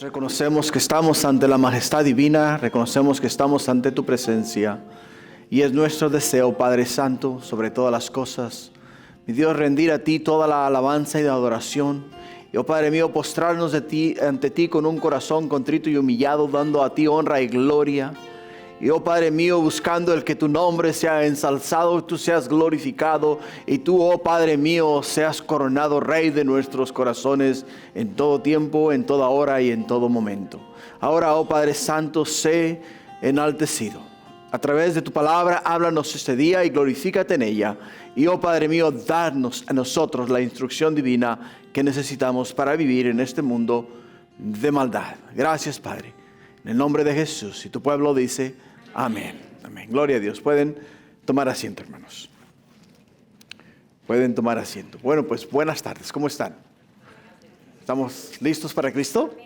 Reconocemos que estamos ante la majestad divina, reconocemos que estamos ante tu presencia y es nuestro deseo, Padre Santo, sobre todas las cosas, mi Dios, rendir a ti toda la alabanza y la adoración. Y oh Padre mío, postrarnos ante ti con un corazón contrito y humillado, dando a ti honra y gloria. Y oh Padre mío, buscando el que tu nombre sea ensalzado, tú seas glorificado y tú, oh Padre mío, seas coronado Rey de nuestros corazones en todo tiempo, en toda hora y en todo momento. Ahora, oh Padre Santo, sé enaltecido. A través de tu palabra, háblanos este día y glorifícate en ella. Y oh Padre mío, danos a nosotros la instrucción divina que necesitamos para vivir en este mundo de maldad. Gracias, Padre. En el nombre de Jesús. Y tu pueblo dice, amén. Amén. Gloria a Dios. Pueden tomar asiento, hermanos. Pueden tomar asiento. Bueno, pues buenas tardes. ¿Cómo están? ¿Estamos listos para Cristo?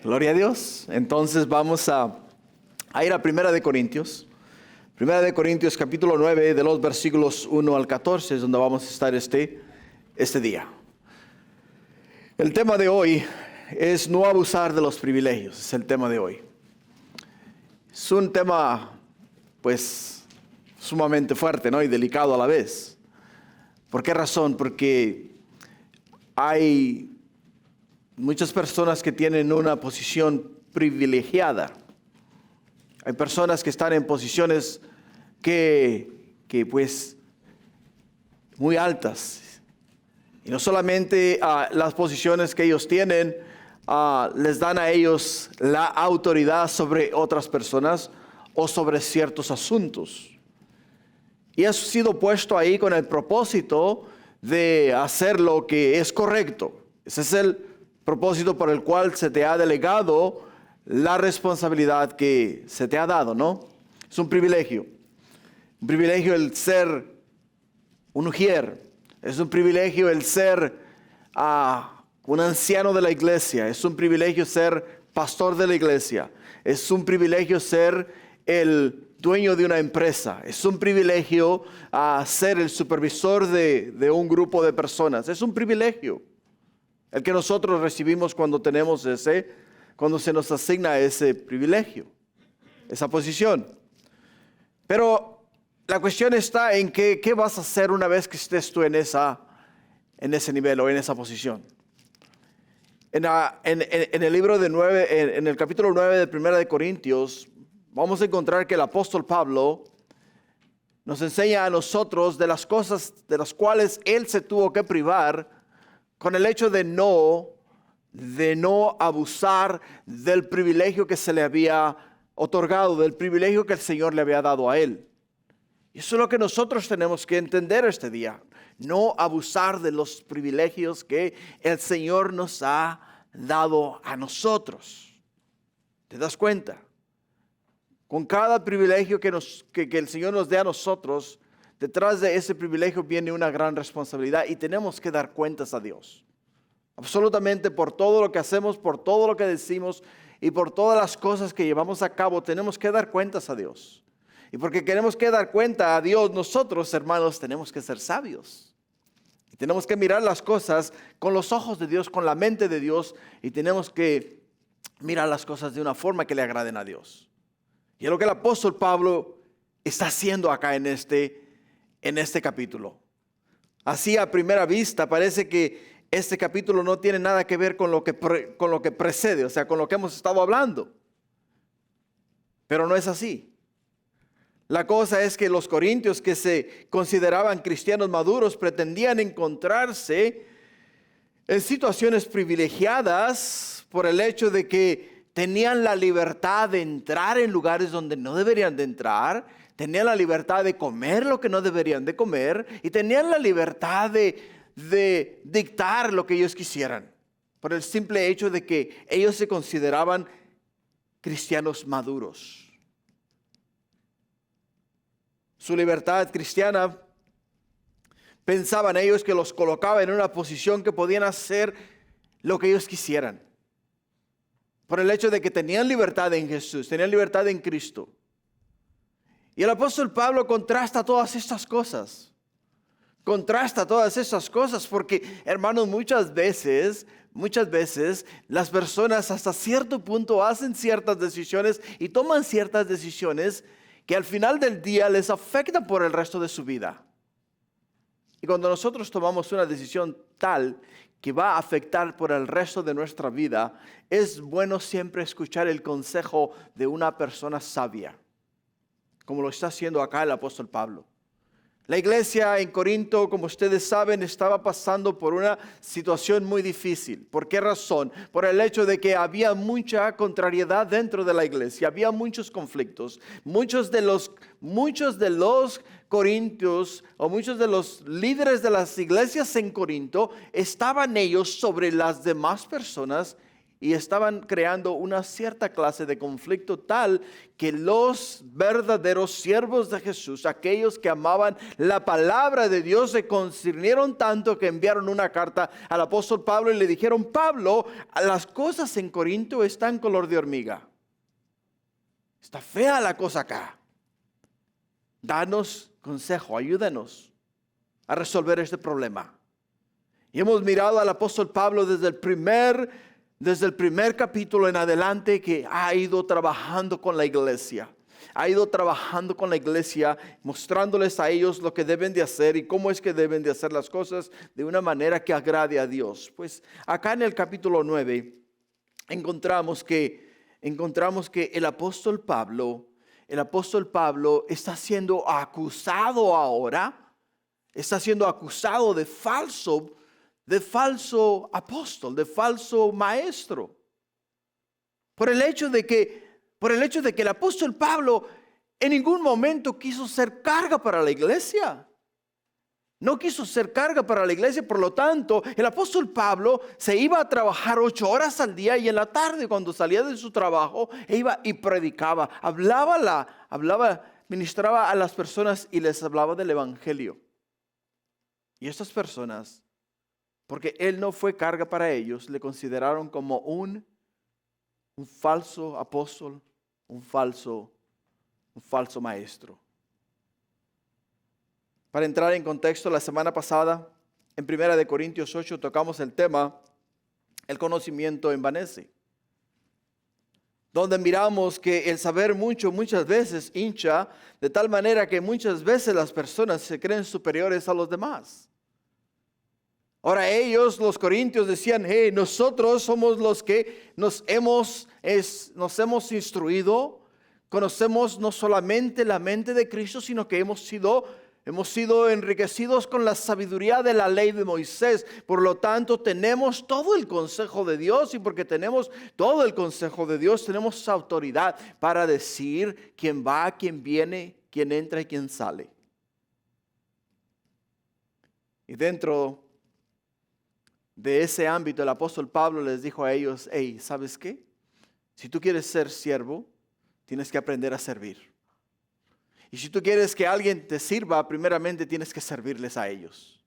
Gloria a Dios. Entonces vamos a ir a Primera de Corintios. Primera de Corintios capítulo 9 de los versículos 1 al 14 es donde vamos a estar este día. El tema de hoy es no abusar de los privilegios, es el tema de hoy. Es un tema, pues, sumamente fuerte, ¿no? Y delicado a la vez. ¿Por qué razón? Porque hay muchas personas que tienen una posición privilegiada. Hay personas que están en posiciones que pues, muy altas. Y no solamente las posiciones que ellos tienen les dan a ellos la autoridad sobre otras personas o sobre ciertos asuntos. Y eso ha sido puesto ahí con el propósito de hacer lo que es correcto. Ese es el propósito por el cual se te ha delegado la responsabilidad que se te ha dado, ¿no? Es un privilegio. Un privilegio el ser un ujier. Es un privilegio el ser un anciano de la iglesia. Es un privilegio ser pastor de la iglesia. Es un privilegio ser el dueño de una empresa. Es un privilegio ser el supervisor de un grupo de personas. Es un privilegio el que nosotros recibimos cuando se nos asigna ese privilegio, esa posición. Pero la cuestión está en qué vas a hacer una vez que estés tú en ese nivel o en esa posición. En el libro en el capítulo 9 de Primera de Corintios, vamos a encontrar que el apóstol Pablo nos enseña a nosotros de las cosas de las cuales él se tuvo que privar con el hecho de no abusar del privilegio que se le había otorgado, del privilegio que el Señor le había dado a él. Y eso es lo que nosotros tenemos que entender este día. No abusar de los privilegios que el Señor nos ha dado a nosotros. ¿Te das cuenta? Con cada privilegio que el Señor nos dé a nosotros, detrás de ese privilegio viene una gran responsabilidad y tenemos que dar cuentas a Dios. Absolutamente por todo lo que hacemos, por todo lo que decimos y por todas las cosas que llevamos a cabo, tenemos que dar cuentas a Dios. Y porque queremos que dar cuenta a Dios, nosotros, hermanos, tenemos que ser sabios. Y tenemos que mirar las cosas con los ojos de Dios, con la mente de Dios. Y tenemos que mirar las cosas de una forma que le agraden a Dios. Y es lo que el apóstol Pablo está haciendo acá en este capítulo. Así a primera vista parece que este capítulo no tiene nada que ver con lo que precede, o sea, con lo que hemos estado hablando. Pero no es así. La cosa es que los corintios que se consideraban cristianos maduros pretendían encontrarse en situaciones privilegiadas por el hecho de que tenían la libertad de entrar en lugares donde no deberían de entrar, tenían la libertad de comer lo que no deberían de comer y tenían la libertad de dictar lo que ellos quisieran por el simple hecho de que ellos se consideraban cristianos maduros. Su libertad cristiana, pensaban ellos que los colocaba en una posición que podían hacer lo que ellos quisieran. Por el hecho de que tenían libertad en Jesús, tenían libertad en Cristo. Y el apóstol Pablo contrasta todas estas cosas. Contrasta todas esas cosas porque, hermanos, muchas veces muchas veces las personas hasta cierto punto hacen ciertas decisiones y toman ciertas decisiones que al final del día les afectan por el resto de su vida. Y cuando nosotros tomamos una decisión tal que va a afectar por el resto de nuestra vida, es bueno siempre escuchar el consejo de una persona sabia, como lo está haciendo acá el apóstol Pablo. La iglesia en Corinto, como ustedes saben, estaba pasando por una situación muy difícil. ¿Por qué razón? Por el hecho de que había mucha contrariedad dentro de la iglesia, había muchos conflictos. Muchos de los corintios o muchos de los líderes de las iglesias en Corinto estaban ellos sobre las demás personas y estaban creando una cierta clase de conflicto tal que los verdaderos siervos de Jesús, aquellos que amaban la palabra de Dios, se concernieron tanto que enviaron una carta al apóstol Pablo y le dijeron: Pablo, las cosas en Corinto están color de hormiga. Está fea la cosa acá. Danos consejo, ayúdanos a resolver este problema. Y hemos mirado al apóstol Pablo desde el primer capítulo en adelante, que ha ido trabajando con la iglesia. Ha ido trabajando con la iglesia, mostrándoles a ellos lo que deben de hacer y cómo es que deben de hacer las cosas de una manera que agrade a Dios. Pues acá en el capítulo 9 encontramos que el apóstol Pablo está siendo acusado ahora, está siendo acusado de falso apóstol, de falso maestro. Por el hecho de que el apóstol Pablo en ningún momento quiso ser carga para la iglesia. No quiso ser carga para la iglesia, por lo tanto, el apóstol Pablo se iba a trabajar 8 horas al día y en la tarde, cuando salía de su trabajo, iba y predicaba, ministraba a las personas y les hablaba del evangelio. Y estas personas, porque él no fue carga para ellos, le consideraron como un falso apóstol, un falso maestro. Para entrar en contexto, la semana pasada, en 1 Corintios 8, tocamos el tema: el conocimiento envanece. Donde miramos que el saber muchas veces hincha, de tal manera que muchas veces las personas se creen superiores a los demás. Ahora ellos, los corintios, decían: hey, nosotros somos los que nos hemos instruido, conocemos no solamente la mente de Cristo, sino que hemos sido enriquecidos con la sabiduría de la ley de Moisés. Por lo tanto, tenemos todo el consejo de Dios, y porque tenemos todo el consejo de Dios, tenemos autoridad para decir quién va, quién viene, quién entra y quién sale. Y dentro de ese ámbito, el apóstol Pablo les dijo a ellos: hey, ¿sabes qué? Si tú quieres ser siervo, tienes que aprender a servir. Y si tú quieres que alguien te sirva, primeramente tienes que servirles a ellos.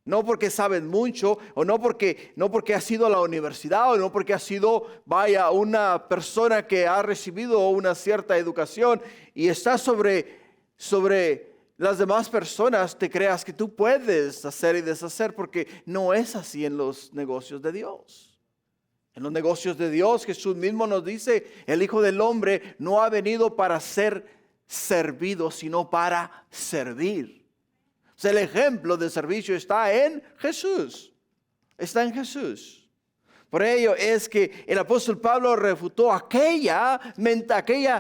No porque saben mucho, o no porque has ido a la universidad, o no porque has sido, una persona que ha recibido una cierta educación y está sobre las demás personas, te creas que tú puedes hacer y deshacer, porque no es así en los negocios de Dios. En los negocios de Dios, Jesús mismo nos dice: el Hijo del Hombre no ha venido para ser servido, sino para servir. O sea, el ejemplo de servicio está en Jesús. Está en Jesús. Por ello es que el apóstol Pablo refutó aquella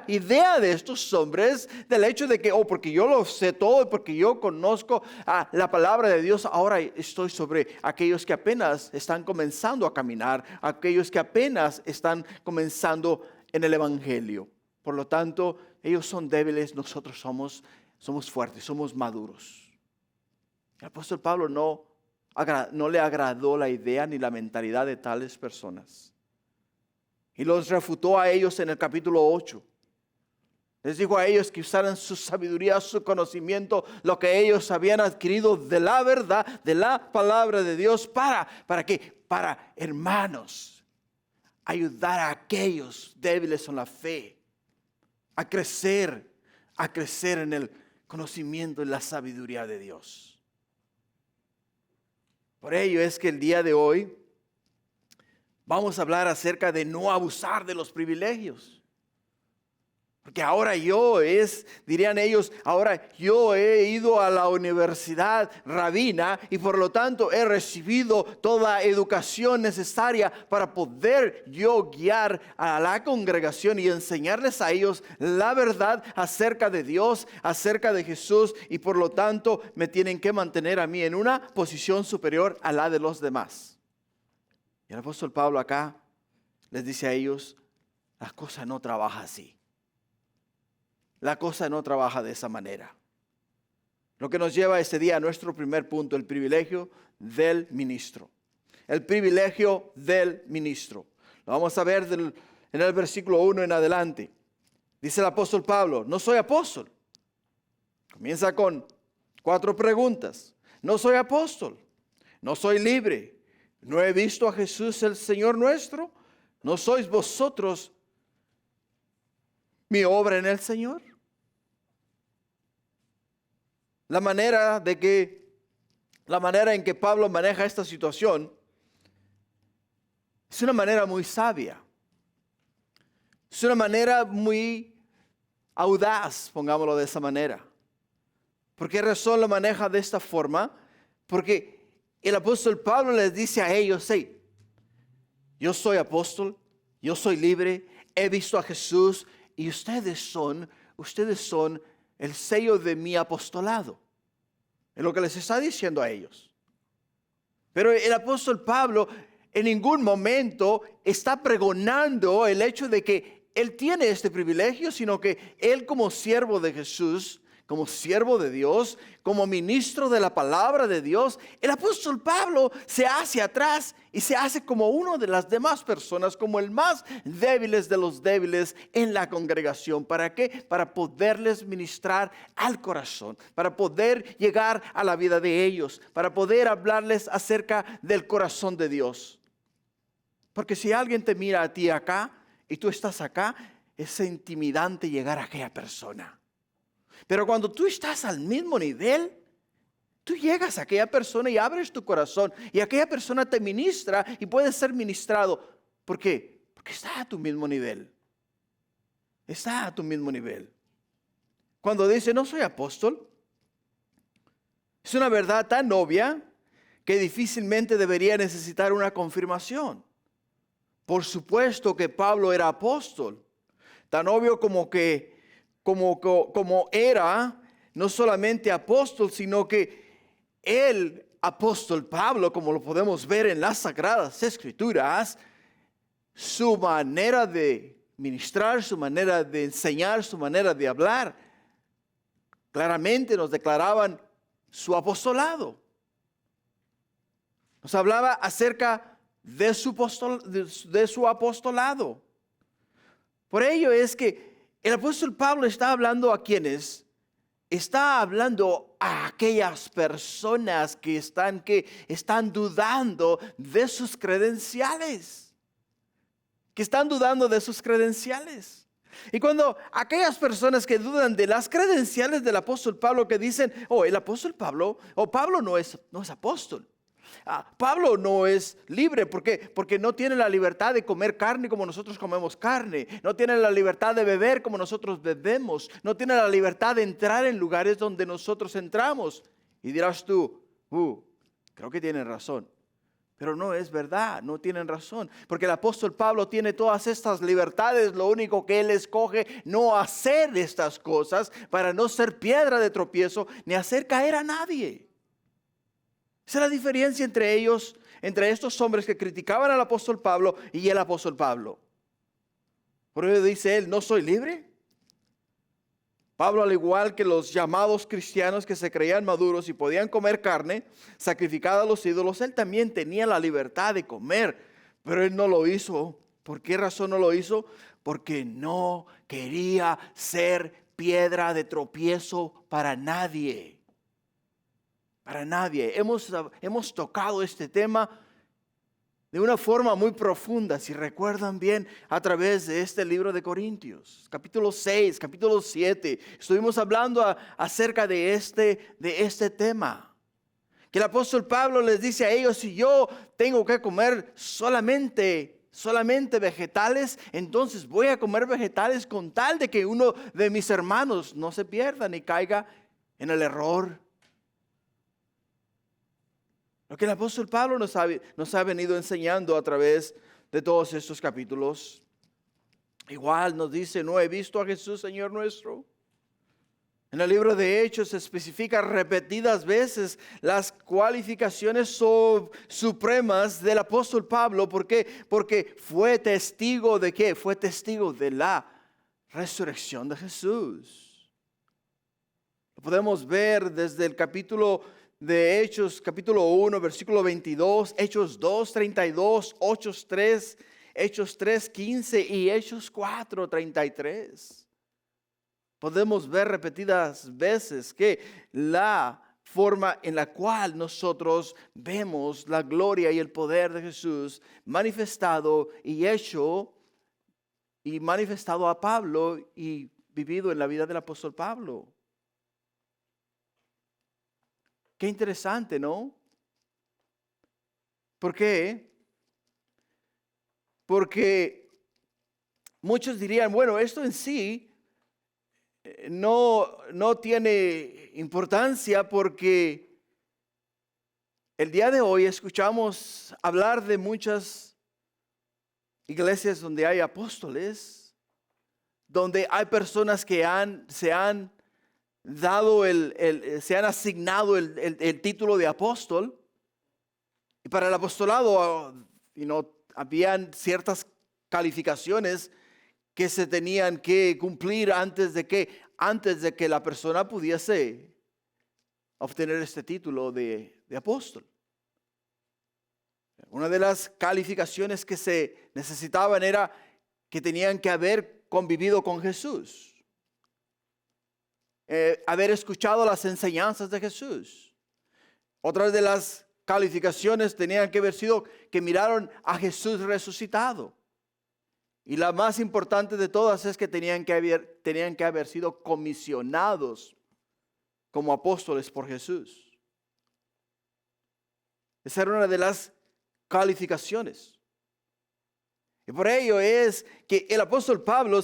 idea de estos hombres, del hecho de que, porque yo lo sé todo, porque yo conozco la palabra de Dios, ahora estoy sobre aquellos que apenas están comenzando a caminar, aquellos que apenas están comenzando en el evangelio. Por lo tanto, ellos son débiles, nosotros somos fuertes, somos maduros. El apóstol Pablo no le agradó la idea ni la mentalidad de tales personas. Y los refutó a ellos en el capítulo 8. Les dijo a ellos que usaran su sabiduría, su conocimiento, lo que ellos habían adquirido de la verdad, de la palabra de Dios. ¿Para qué? Para, hermanos, ayudar a aquellos débiles en la fe a crecer en el conocimiento y la sabiduría de Dios. Por ello es que el día de hoy vamos a hablar acerca de no abusar de los privilegios. Porque ahora dirían ellos, ahora yo he ido a la universidad rabina y por lo tanto he recibido toda educación necesaria para poder yo guiar a la congregación y enseñarles a ellos la verdad acerca de Dios, acerca de Jesús, y por lo tanto me tienen que mantener a mí en una posición superior a la de los demás. Y el apóstol Pablo acá les dice a ellos, la cosa no trabaja así. La cosa no trabaja de esa manera. Lo que nos lleva este día a nuestro primer punto, el privilegio del ministro. El privilegio del ministro. Lo vamos a ver en el versículo 1 en adelante. Dice el apóstol Pablo, no soy apóstol. Comienza con 4 preguntas. No soy apóstol. No soy libre. No he visto a Jesús el Señor nuestro. ¿No sois vosotros mi obra en el Señor? La manera en que Pablo maneja esta situación es una manera muy sabia. Es una manera muy audaz, pongámoslo de esa manera. ¿Por qué razón lo maneja de esta forma? Porque el apóstol Pablo les dice a ellos, hey, yo soy apóstol, yo soy libre, he visto a Jesús y ustedes son el sello de mi apostolado. Es lo que les está diciendo a ellos. Pero el apóstol Pablo en ningún momento está pregonando el hecho de que él tiene este privilegio, sino que él como siervo de Jesús, como siervo de Dios, como ministro de la palabra de Dios, el apóstol Pablo se hace atrás y se hace como uno de las demás personas, como el más débiles de los débiles en la congregación. ¿Para qué? Para poderles ministrar al corazón, para poder llegar a la vida de ellos, para poder hablarles acerca del corazón de Dios. Porque si alguien te mira a ti acá y tú estás acá, es intimidante llegar a aquella persona. Pero cuando tú estás al mismo nivel, tú llegas a aquella persona y abres tu corazón y aquella persona te ministra y puedes ser ministrado. ¿Por qué? Porque está a tu mismo nivel. Está a tu mismo nivel. Cuando dice no soy apóstol, es una verdad tan obvia que difícilmente debería necesitar una confirmación. Por supuesto que Pablo era apóstol, tan obvio como era no solamente apóstol, sino que el apóstol Pablo, como lo podemos ver en las Sagradas Escrituras, su manera de ministrar, su manera de enseñar, su manera de hablar, claramente nos declaraban su apostolado. Nos hablaba acerca de su apostolado. Por ello es que el apóstol Pablo está hablando a quienes, está hablando a aquellas personas que están dudando de sus credenciales. Que están dudando de sus credenciales. Y cuando aquellas personas que dudan de las credenciales del apóstol Pablo, que dicen, el apóstol Pablo, Pablo no es apóstol. Pablo no es libre. ¿Por qué? Porque no tiene la libertad de comer carne como nosotros comemos carne. No tiene la libertad de beber como nosotros bebemos. No tiene la libertad de entrar en lugares donde nosotros entramos. Y dirás tú, creo que tienen razón. Pero no es verdad, no tienen razón. Porque el apóstol Pablo tiene todas estas libertades. Lo único que él escoge no hacer estas cosas para no ser piedra de tropiezo ni hacer caer a nadie. Esa es la diferencia entre ellos, entre estos hombres que criticaban al apóstol Pablo y el apóstol Pablo. Por eso dice él, ¿no soy libre? Pablo, al igual que los llamados cristianos que se creían maduros y podían comer carne sacrificada a los ídolos, él también tenía la libertad de comer, pero él no lo hizo. ¿Por qué razón no lo hizo? Porque no quería ser piedra de tropiezo para nadie. Para nadie. Hemos tocado este tema de una forma muy profunda, si recuerdan bien, a través de este libro de Corintios. Capítulo 6, capítulo 7. Estuvimos hablando acerca de este tema. Que el apóstol Pablo les dice a ellos, si yo tengo que comer solamente solamente vegetales, entonces voy a comer vegetales con tal de que uno de mis hermanos no se pierda ni caiga en el error. Lo que el apóstol Pablo nos ha venido enseñando a través de todos estos capítulos. Igual nos dice, ¿no he visto a Jesús, Señor nuestro? En el libro de Hechos se especifica repetidas veces las cualificaciones supremas del apóstol Pablo. ¿Por qué? Porque fue testigo de ¿qué? Fue testigo de la resurrección de Jesús. Lo podemos ver desde el capítulo de Hechos, capítulo 1, versículo 22, Hechos 2, 32, Hechos 3, 15 y Hechos 4, 33. Podemos ver repetidas veces que la forma en la cual nosotros vemos la gloria y el poder de Jesús manifestado y hecho y manifestado a Pablo y vivido en la vida del apóstol Pablo. Qué interesante, ¿no? ¿Por qué? Porque muchos dirían, bueno, esto en sí no tiene importancia porque el día de hoy escuchamos hablar de muchas iglesias donde hay apóstoles, donde hay personas que se han asignado el título de apóstol. Y para el apostolado, habían ciertas calificaciones que se tenían que cumplir antes de que la persona pudiese obtener este título de apóstol. Una de las calificaciones que se necesitaban era que tenían que haber convivido con Jesús, haber escuchado las enseñanzas de Jesús. Otras de las calificaciones tenían que haber sido que miraron a Jesús resucitado. Y la más importante de todas es que tenían que haber sido comisionados como apóstoles por Jesús. Esa era una de las calificaciones. Y por ello es que el apóstol Pablo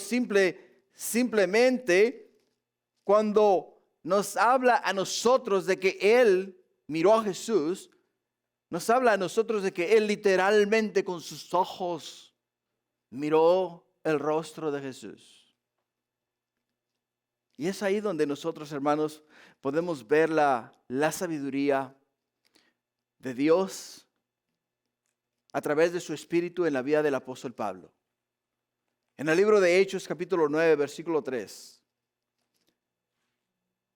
simplemente cuando nos habla a nosotros de que él miró a Jesús, nos habla a nosotros de que él literalmente con sus ojos miró el rostro de Jesús. Y es ahí donde nosotros, hermanos, podemos ver la sabiduría de Dios a través de su Espíritu en la vida del apóstol Pablo. En el libro de Hechos, capítulo 9, versículo 3,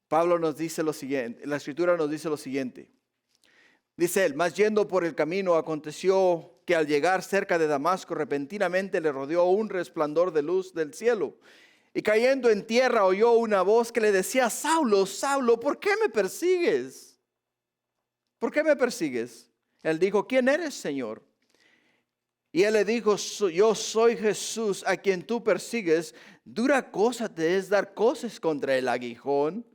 Pablo nos dice lo siguiente, la Escritura nos dice lo siguiente. Dice él, mas yendo por el camino, aconteció que al llegar cerca de Damasco, repentinamente le rodeó un resplandor de luz del cielo. Y cayendo en tierra, oyó una voz que le decía, Saulo, Saulo, ¿por qué me persigues? ¿Por qué me persigues? Él dijo, ¿quién eres, Señor? Y él le dijo, yo soy Jesús a quien tú persigues. Dura cosa te es dar coces contra el aguijón.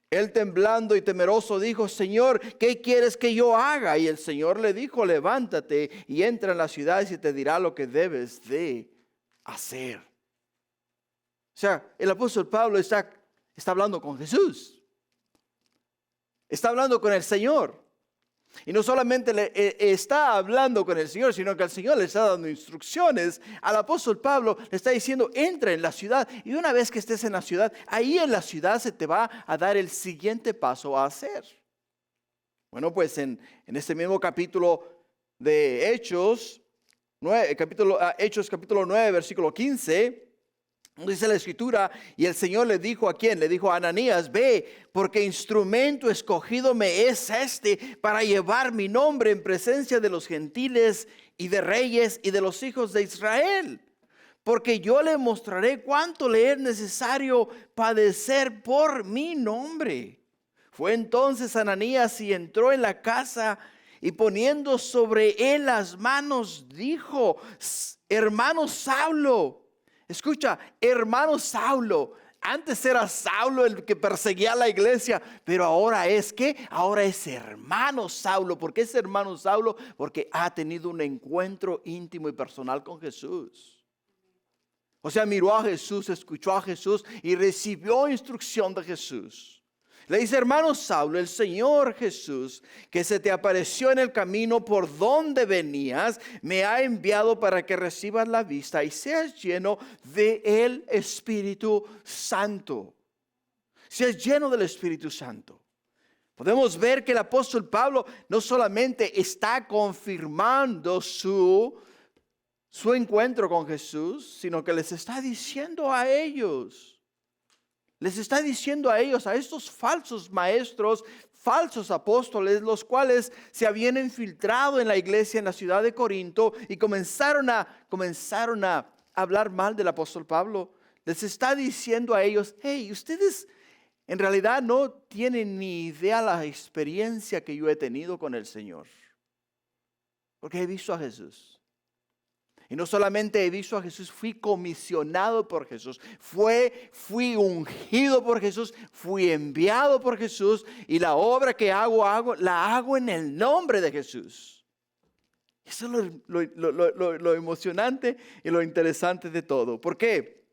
Él temblando y temeroso dijo, Señor, ¿qué quieres que yo haga? Y el Señor le dijo, levántate y entra en la ciudad y se te dirá lo que debes de hacer. O sea, el apóstol Pablo está hablando con Jesús. Está hablando con el Señor. Y no solamente está hablando con el Señor, sino que el Señor le está dando instrucciones al apóstol Pablo. Le está diciendo, entra en la ciudad. Y una vez que estés en la ciudad, ahí en la ciudad se te va a dar el siguiente paso a hacer. Bueno, pues en este mismo capítulo de Hechos, Hechos capítulo 9, versículo 15, dice la Escritura, y el Señor le dijo, ¿a quién? Le dijo a Ananías, ve, porque instrumento escogido me es para llevar mi nombre en presencia de los gentiles y de reyes y de los hijos de Israel. Porque yo le mostraré cuánto le es necesario padecer por mi nombre. Fue entonces Ananías y entró en la casa y poniendo sobre él las manos, dijo, hermano Saulo, escucha, hermano Saulo, Antes era Saulo el que perseguía a la iglesia, pero ahora es ¿qué? Ahora es hermano Saulo. ¿Por qué es hermano Saulo? Porque ha tenido un encuentro íntimo y personal con Jesús. O sea, miró a Jesús, escuchó a Jesús y recibió instrucción de Jesús. Le dice, hermano Saulo, el Señor Jesús, que se te apareció en el camino por donde venías, me ha enviado para que recibas la vista y seas lleno del Espíritu Santo. Seas lleno del Espíritu Santo. Podemos ver que el apóstol Pablo no solamente está confirmando su encuentro con Jesús, sino que les está diciendo a ellos. Les está diciendo a ellos, a estos falsos maestros, falsos apóstoles, los cuales se habían infiltrado en la iglesia en la ciudad de Corinto y comenzaron a hablar mal del apóstol Pablo. Les está diciendo a ellos, hey, ustedes en realidad no tienen ni idea la experiencia que yo he tenido con el Señor. Porque he visto a Jesús. Y no solamente he visto a Jesús, fui comisionado por Jesús, fui ungido por Jesús, fui enviado por Jesús y la obra que la hago en el nombre de Jesús. Eso es lo emocionante y lo interesante de todo. ¿Por qué?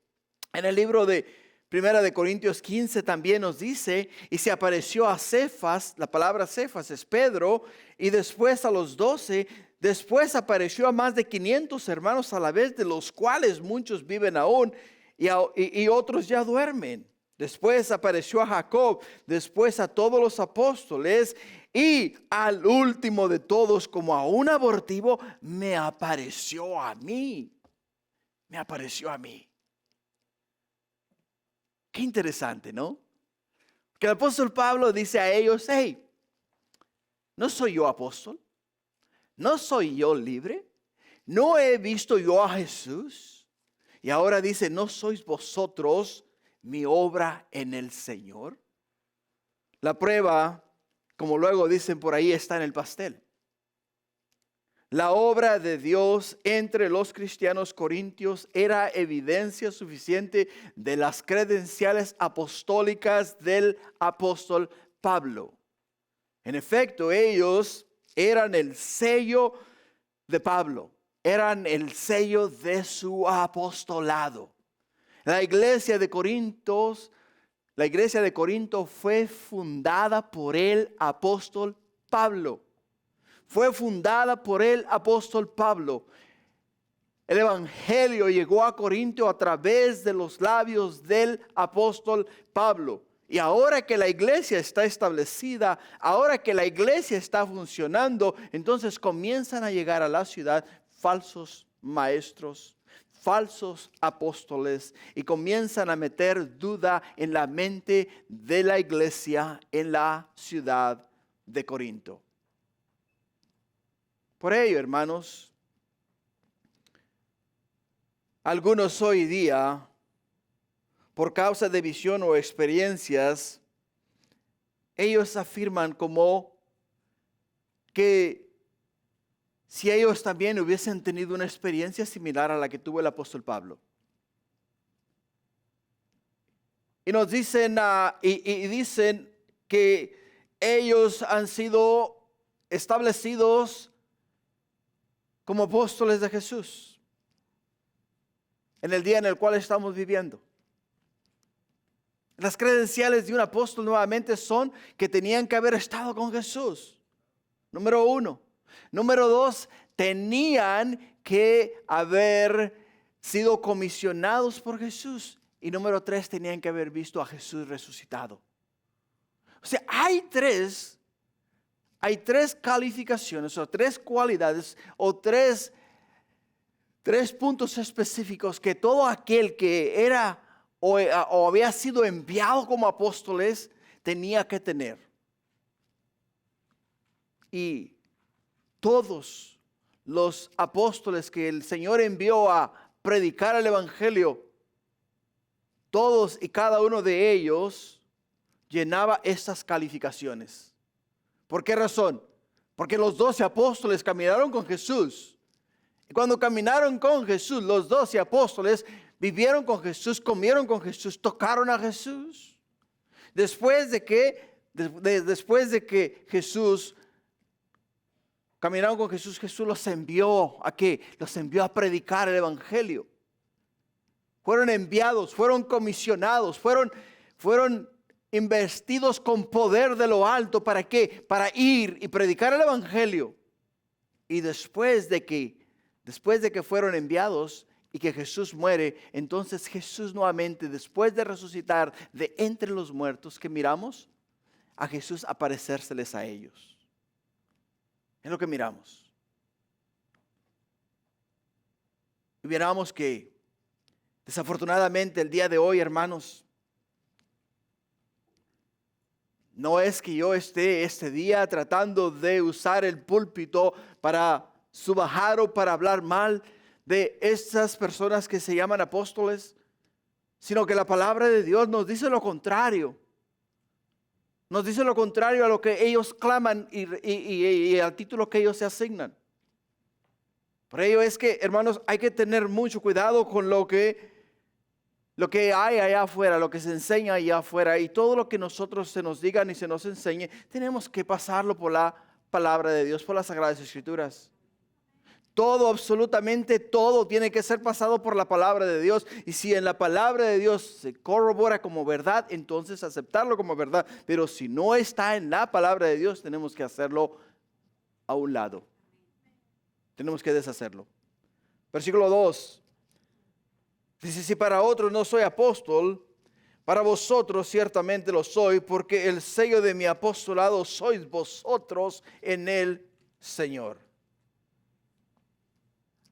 En el libro de Primera de Corintios 15 también nos dice, y se apareció a Cefas, la palabra Cefas es Pedro, y después a los 12. Después apareció a más de 500 hermanos a la vez, de los cuales muchos viven aún y otros ya duermen. Después apareció a Jacob, después a todos los apóstoles y al último de todos, como a un abortivo, me apareció a mí. Me apareció a mí. Qué interesante, ¿no? Que el apóstol Pablo dice a ellos, hey, ¿no soy yo apóstol? ¿No soy yo libre? ¿No he visto yo a Jesús? Y ahora dice, ¿no sois vosotros mi obra en el Señor? La prueba, como luego dicen por ahí, está en el pastel. La obra de Dios entre los cristianos corintios era evidencia suficiente de las credenciales apostólicas del apóstol Pablo. En efecto, ellos eran el sello de Pablo, eran el sello de su apostolado. La iglesia de Corinto fue fundada por el apóstol Pablo. Fue fundada por el apóstol Pablo. El evangelio llegó a Corinto a través de los labios del apóstol Pablo. Y ahora que la iglesia está establecida, ahora que la iglesia está funcionando, entonces comienzan a llegar a la ciudad falsos maestros, falsos apóstoles, y comienzan a meter duda en la mente de la iglesia en la ciudad de Corinto. Por ello, hermanos, algunos hoy día, por causa de visión o experiencias, ellos afirman como que si ellos también hubiesen tenido una experiencia similar a la que tuvo el apóstol Pablo. Y nos dicen, dicen que ellos han sido establecidos como apóstoles de Jesús en el día en el cual estamos viviendo. Las credenciales de un apóstol nuevamente son que tenían que haber estado con Jesús. Número 1. Número 2, tenían que haber sido comisionados por Jesús. Y número 3, tenían que haber visto a Jesús resucitado. O sea, hay tres calificaciones o tres cualidades o tres puntos específicos que todo aquel que era o había sido enviado como apóstoles tenía que tener. Y todos los apóstoles que el Señor envió a predicar el evangelio, todos y cada uno de ellos llenaba estas calificaciones. ¿Por qué razón? Porque los 12 apóstoles caminaron con Jesús Cuando caminaron con Jesús, los 12 apóstoles vivieron con Jesús, comieron con Jesús, tocaron a Jesús. Después de que Jesús caminaron con Jesús, Jesús los envió ¿a qué? Los envió a predicar el evangelio. Fueron enviados, fueron comisionados, fueron investidos con poder de lo alto. ¿Para qué? Para ir y predicar el evangelio. Y después de que fueron enviados y que Jesús muere, entonces Jesús nuevamente, después de resucitar de entre los muertos, que miramos a Jesús aparecérseles a ellos. Es lo que miramos. Y miramos que desafortunadamente el día de hoy, hermanos, no es que yo esté este día tratando de usar el púlpito para subajar o para hablar mal de estas personas que se llaman apóstoles, sino que la palabra de Dios nos dice lo contrario. Nos dice lo contrario a lo que ellos claman y al título que ellos se asignan. Por ello es que, hermanos, hay que tener mucho cuidado con lo que hay allá afuera, lo que se enseña allá afuera, y todo lo que nosotros se nos digan y se nos enseñe, tenemos que pasarlo por la palabra de Dios, por las Sagradas Escrituras. Todo, absolutamente todo tiene que ser pasado por la palabra de Dios. Y si en la palabra de Dios se corrobora como verdad, entonces aceptarlo como verdad. Pero si no está en la palabra de Dios, tenemos que hacerlo a un lado. Tenemos que deshacerlo. Versículo 2. Dice, si para otros no soy apóstol, para vosotros ciertamente lo soy, porque el sello de mi apostolado sois vosotros en el Señor.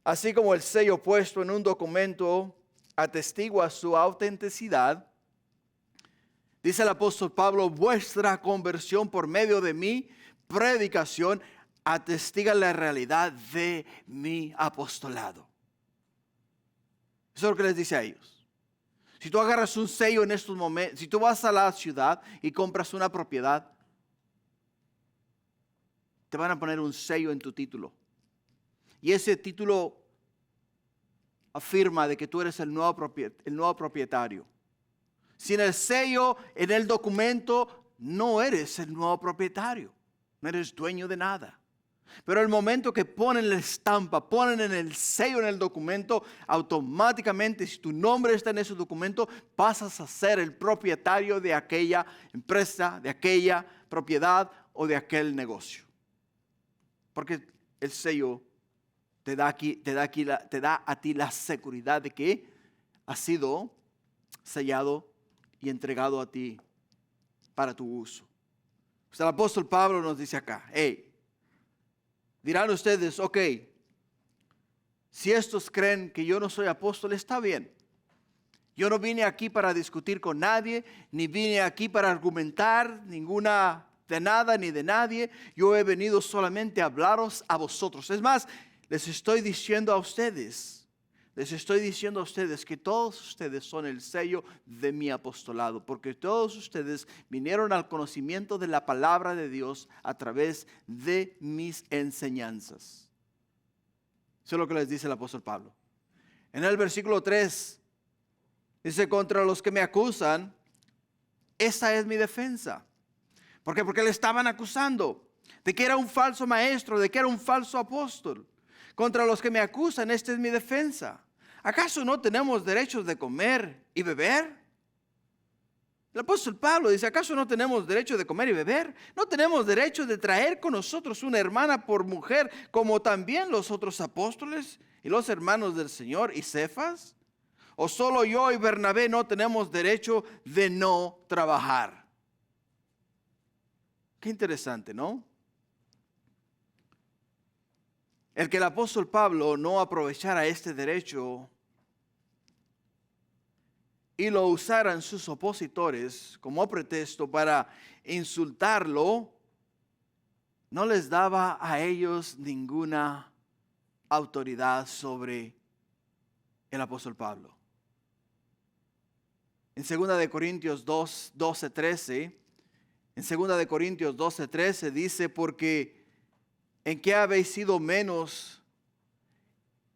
Así como el sello puesto en un documento atestigua su autenticidad, dice el apóstol Pablo, vuestra conversión por medio de mi predicación atestiga la realidad de mi apostolado. Eso es lo que les dice a ellos. Si tú agarras un sello en estos momentos, si tú vas a la ciudad y compras una propiedad, te van a poner un sello en tu título. Y ese título afirma de que tú eres el nuevo propietario. Sin el sello en el documento, no eres el nuevo propietario. No eres dueño de nada. Pero el momento que ponen la estampa, ponen en el sello en el documento, automáticamente, si tu nombre está en ese documento, pasas a ser el propietario de aquella empresa, de aquella propiedad o de aquel negocio. Porque el sello te da a ti la seguridad de que ha sido sellado y entregado a ti para tu uso. Pues el apóstol Pablo nos dice acá, dirán ustedes, ok, si estos creen que yo no soy apóstol, está bien. Yo no vine aquí para discutir con nadie, ni vine aquí para argumentar de nada ni de nadie. Yo he venido solamente a hablaros a vosotros. Es más, les estoy diciendo a ustedes que todos ustedes son el sello de mi apostolado, porque todos ustedes vinieron al conocimiento de la palabra de Dios a través de mis enseñanzas. Eso es lo que les dice el apóstol Pablo. En el versículo 3 dice, contra los que me acusan, esa es mi defensa. ¿Por qué? Porque le estaban acusando de que era un falso maestro, de que era un falso apóstol. Contra los que me acusan, esta es mi defensa. ¿Acaso no tenemos derechos de comer y beber? El apóstol Pablo dice, ¿acaso no tenemos derecho de comer y beber? ¿No tenemos derecho de traer con nosotros una hermana por mujer, como también los otros apóstoles y los hermanos del Señor y Cefas? ¿O solo yo y Bernabé no tenemos derecho de no trabajar? Qué interesante, ¿no? El que el apóstol Pablo no aprovechara este derecho y lo usaran sus opositores como pretexto para insultarlo, no les daba a ellos ninguna autoridad sobre el apóstol Pablo. En 2 de Corintios 12:13, en 2 de Corintios 12:13 dice, porque ¿en qué habéis sido menos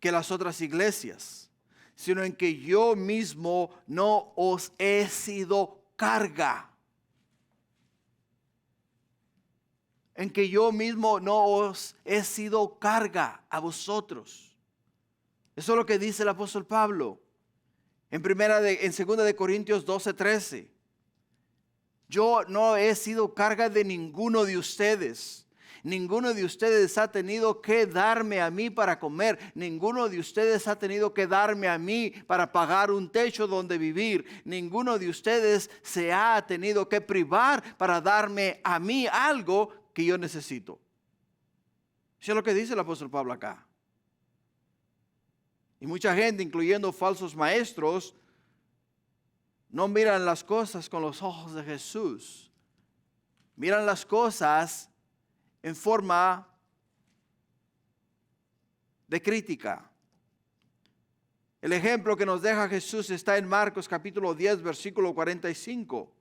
que las otras iglesias, sino en que yo mismo no os he sido carga. En que yo mismo no os he sido carga a vosotros. Eso es lo que dice el apóstol Pablo en 2 de Corintios 12:13. Yo no he sido carga de ninguno de ustedes. Ninguno de ustedes ha tenido que darme a mí para comer. Ninguno de ustedes ha tenido que darme a mí para pagar un techo donde vivir. Ninguno de ustedes se ha tenido que privar para darme a mí algo que yo necesito. Eso es lo que dice el apóstol Pablo acá. Y mucha gente, incluyendo falsos maestros, no miran las cosas con los ojos de Jesús. Miran las cosas en forma de crítica. El ejemplo que nos deja Jesús está en Marcos capítulo 10, versículo 45.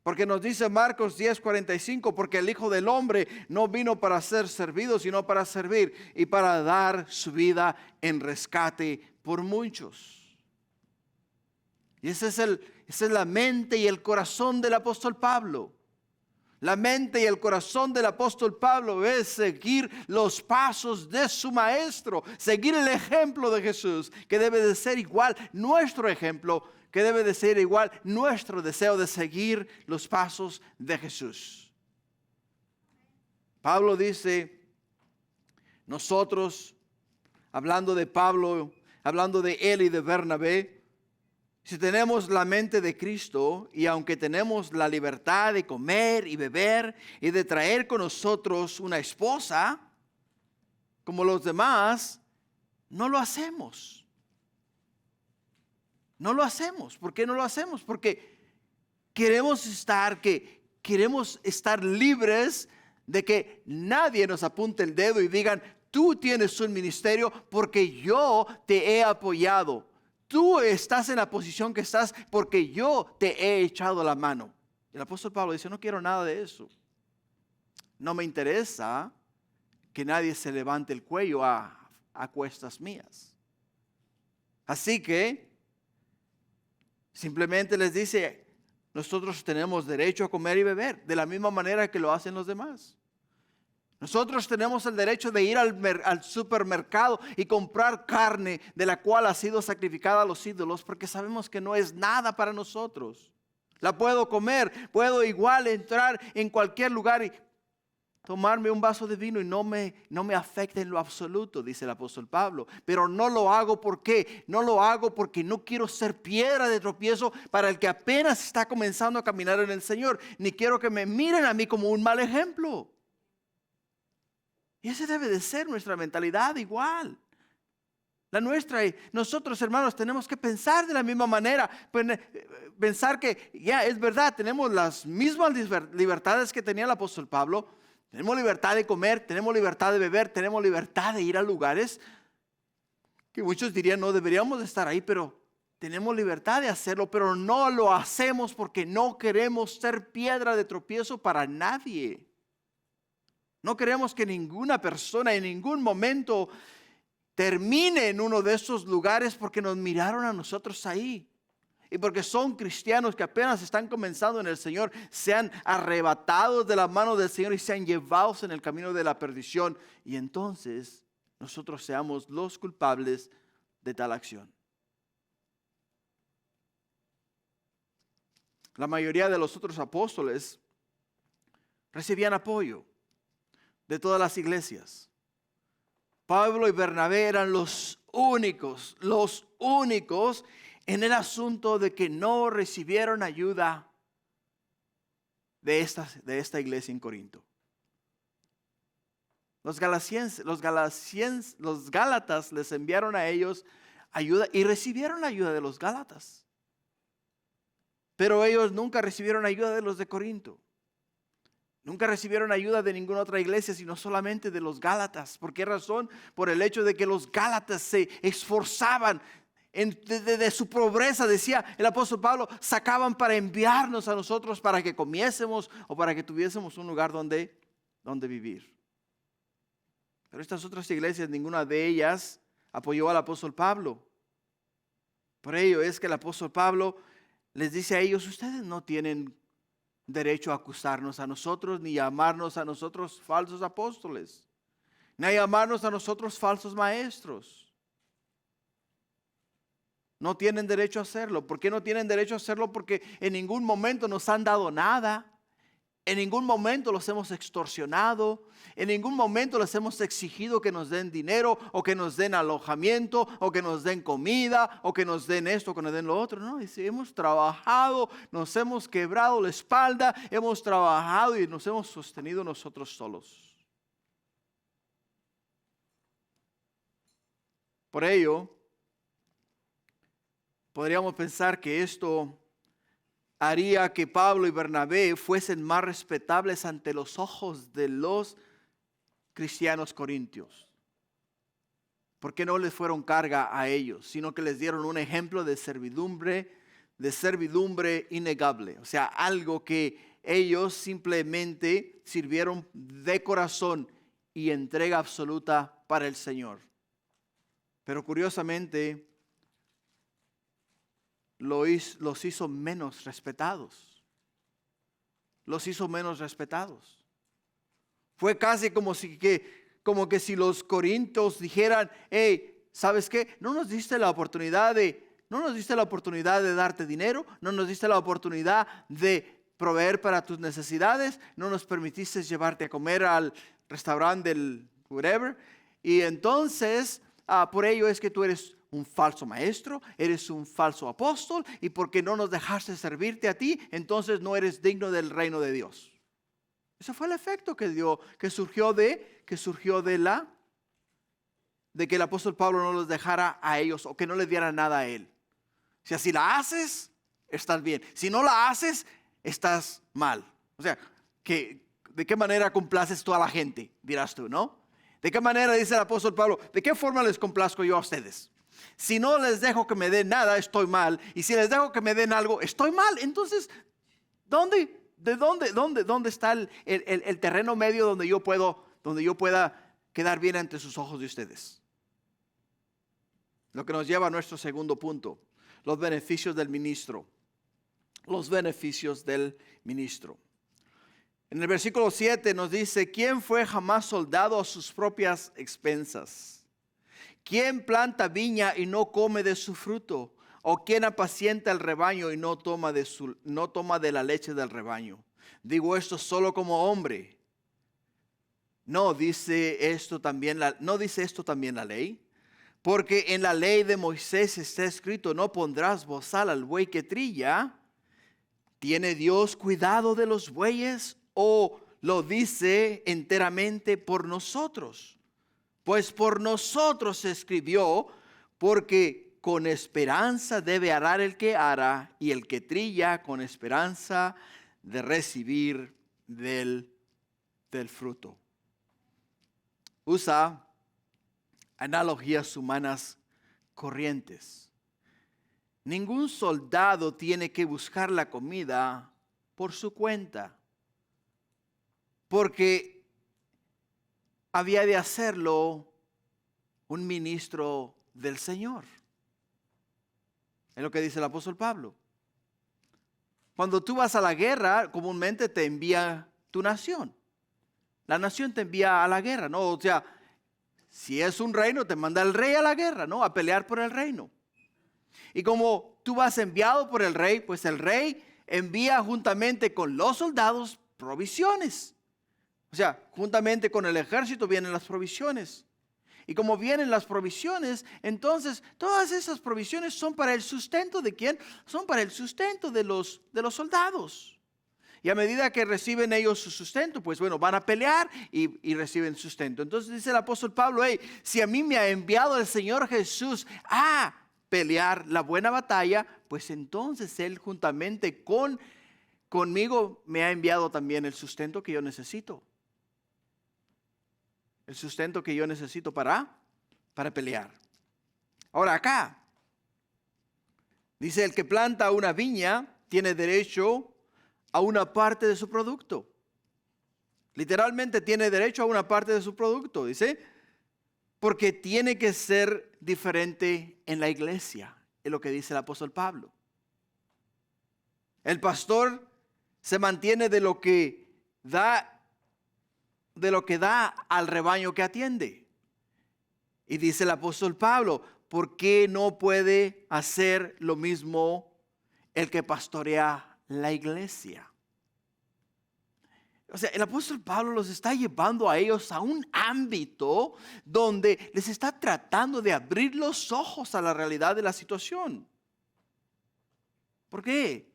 Porque nos dice Marcos 10:45, porque el Hijo del Hombre no vino para ser servido, sino para servir y para dar su vida en rescate por muchos. Y esa es la mente y el corazón del apóstol Pablo. La mente y el corazón del apóstol Pablo es seguir los pasos de su maestro, seguir el ejemplo de Jesús, que debe de ser igual nuestro ejemplo, que debe de ser igual nuestro deseo de seguir los pasos de Jesús. Pablo dice, nosotros, hablando de Pablo, hablando de él y de Bernabé, si tenemos la mente de Cristo y aunque tenemos la libertad de comer y beber y de traer con nosotros una esposa, como los demás, no lo hacemos. No lo hacemos. ¿Por qué no lo hacemos? Porque queremos estar libres de que nadie nos apunte el dedo y digan, tú tienes un ministerio porque yo te he apoyado. Tú estás en la posición que estás porque yo te he echado la mano. El apóstol Pablo dice, no quiero nada de eso. No me interesa que nadie se levante el cuello a cuestas mías. Así que simplemente les dice, nosotros tenemos derecho a comer y beber de la misma manera que lo hacen los demás. Nosotros tenemos el derecho de ir al supermercado y comprar carne de la cual ha sido sacrificada a los ídolos porque sabemos que no es nada para nosotros. La puedo comer, puedo igual entrar en cualquier lugar y tomarme un vaso de vino y no me afecta en lo absoluto, dice el apóstol Pablo. Pero no lo hago, ¿por qué? No lo hago porque no quiero ser piedra de tropiezo para el que apenas está comenzando a caminar en el Señor. Ni quiero que me miren a mí como un mal ejemplo. Y esa debe de ser nuestra mentalidad igual. La nuestra, y nosotros hermanos tenemos que pensar de la misma manera. Pensar que ya es verdad, tenemos las mismas libertades que tenía el apóstol Pablo. Tenemos libertad de comer, tenemos libertad de beber, tenemos libertad de ir a lugares que muchos dirían no deberíamos de estar ahí, pero tenemos libertad de hacerlo, pero no lo hacemos porque no queremos ser piedra de tropiezo para nadie. No queremos que ninguna persona en ningún momento termine en uno de esos lugares porque nos miraron a nosotros ahí. Y porque son cristianos que apenas están comenzando en el Señor, sean arrebatados de la mano del Señor y sean llevados en el camino de la perdición. Y entonces nosotros seamos los culpables de tal acción. La mayoría de los otros apóstoles recibían apoyo de todas las iglesias. Pablo y Bernabé eran los únicos en el asunto de que no recibieron ayuda de esta iglesia en Corinto. Los gálatas les enviaron a ellos ayuda y recibieron ayuda de los gálatas. Pero ellos nunca recibieron ayuda de los de Corinto. Nunca recibieron ayuda de ninguna otra iglesia, sino solamente de los gálatas. ¿Por qué razón? Por el hecho de que los gálatas se esforzaban de su pobreza, decía el apóstol Pablo, sacaban para enviarnos a nosotros para que comiésemos o para que tuviésemos un lugar donde vivir. Pero estas otras iglesias, ninguna de ellas apoyó al apóstol Pablo. Por ello es que el apóstol Pablo les dice a ellos, ustedes no tienen derecho a acusarnos a nosotros, ni llamarnos a nosotros falsos apóstoles, ni a llamarnos a nosotros falsos maestros. No tienen derecho a hacerlo. ¿Por qué no tienen derecho a hacerlo? Porque en ningún momento nos han dado nada. En ningún momento los hemos extorsionado. En ningún momento les hemos exigido que nos den dinero o que nos den alojamiento o que nos den comida o que nos den esto o que nos den lo otro. No, dice, hemos trabajado, nos hemos quebrado la espalda, hemos trabajado y nos hemos sostenido nosotros solos. Por ello, podríamos pensar que esto haría que Pablo y Bernabé fuesen más respetables ante los ojos de los cristianos corintios. Porque no les fueron carga a ellos, sino que les dieron un ejemplo de servidumbre innegable. O sea, algo que ellos simplemente sirvieron de corazón y entrega absoluta para el Señor. Pero curiosamente, los hizo menos respetados. Los hizo menos respetados. Fue casi como que si los corintios dijeran, hey, ¿sabes qué? No nos diste la oportunidad de darte dinero, no nos diste la oportunidad de proveer para tus necesidades, no nos permitiste llevarte a comer al restaurante del whatever, y entonces por ello es que tú eres un falso maestro, eres un falso apóstol, y porque no nos dejaste servirte a ti, entonces no eres digno del reino de Dios. Ese fue el efecto que surgió de que el apóstol Pablo no los dejara a ellos o que no les diera nada a él. O sea, si la haces, estás bien. Si no la haces, estás mal. O sea, ¿de qué manera complaces tú a la gente? Dirás tú, ¿no? ¿De qué manera, dice el apóstol Pablo, de qué forma les complazco yo a ustedes? Si no les dejo que me den nada, estoy mal. Y si les dejo que me den algo, estoy mal. Entonces, ¿dónde está el terreno medio donde yo pueda quedar bien ante sus ojos de ustedes? Lo que nos lleva a nuestro segundo punto, los beneficios del ministro. Los beneficios del ministro. En el versículo 7 nos dice, ¿quién fue jamás soldado a sus propias expensas? ¿Quién planta viña y no come de su fruto? ¿O quién apacienta el rebaño y no toma de la leche del rebaño? Digo esto solo como hombre. ¿No dice esto también la ley? Porque en la ley de Moisés está escrito, no pondrás bozal al buey que trilla. ¿Tiene Dios cuidado de los bueyes o lo dice enteramente por nosotros? Pues por nosotros se escribió, porque con esperanza debe arar el que ara, y el que trilla con esperanza de recibir del fruto. Usa analogías humanas corrientes. Ningún soldado tiene que buscar la comida por su cuenta, porque había de hacerlo un ministro del Señor. Es lo que dice el apóstol Pablo. Cuando tú vas a la guerra, comúnmente te envía tu nación. La nación te envía a la guerra, ¿no? O sea, si es un reino, te manda el rey a la guerra, ¿no? A pelear por el reino. Y como tú vas enviado por el rey, pues el rey envía juntamente con los soldados provisiones. O sea, juntamente con el ejército vienen las provisiones. Y como vienen las provisiones, entonces todas esas provisiones son para el sustento ¿de quién? Son para el sustento de los soldados. Y a medida que reciben ellos su sustento, pues bueno, van a pelear y reciben sustento. Entonces dice el apóstol Pablo, hey, si a mí me ha enviado el Señor Jesús a pelear la buena batalla, pues entonces Él juntamente conmigo me ha enviado también el sustento que yo necesito. El sustento que yo necesito para pelear. Ahora acá, dice el que planta una viña tiene derecho a una parte de su producto. Literalmente tiene derecho a una parte de su producto, dice. Porque tiene que ser diferente en la iglesia, es lo que dice el apóstol Pablo. El pastor se mantiene de lo que da al rebaño que atiende. Y dice el apóstol Pablo, ¿por qué no puede hacer lo mismo el que pastorea la iglesia? O sea, el apóstol Pablo los está llevando a ellos a un ámbito donde les está tratando de abrir los ojos a la realidad de la situación. ¿Por qué?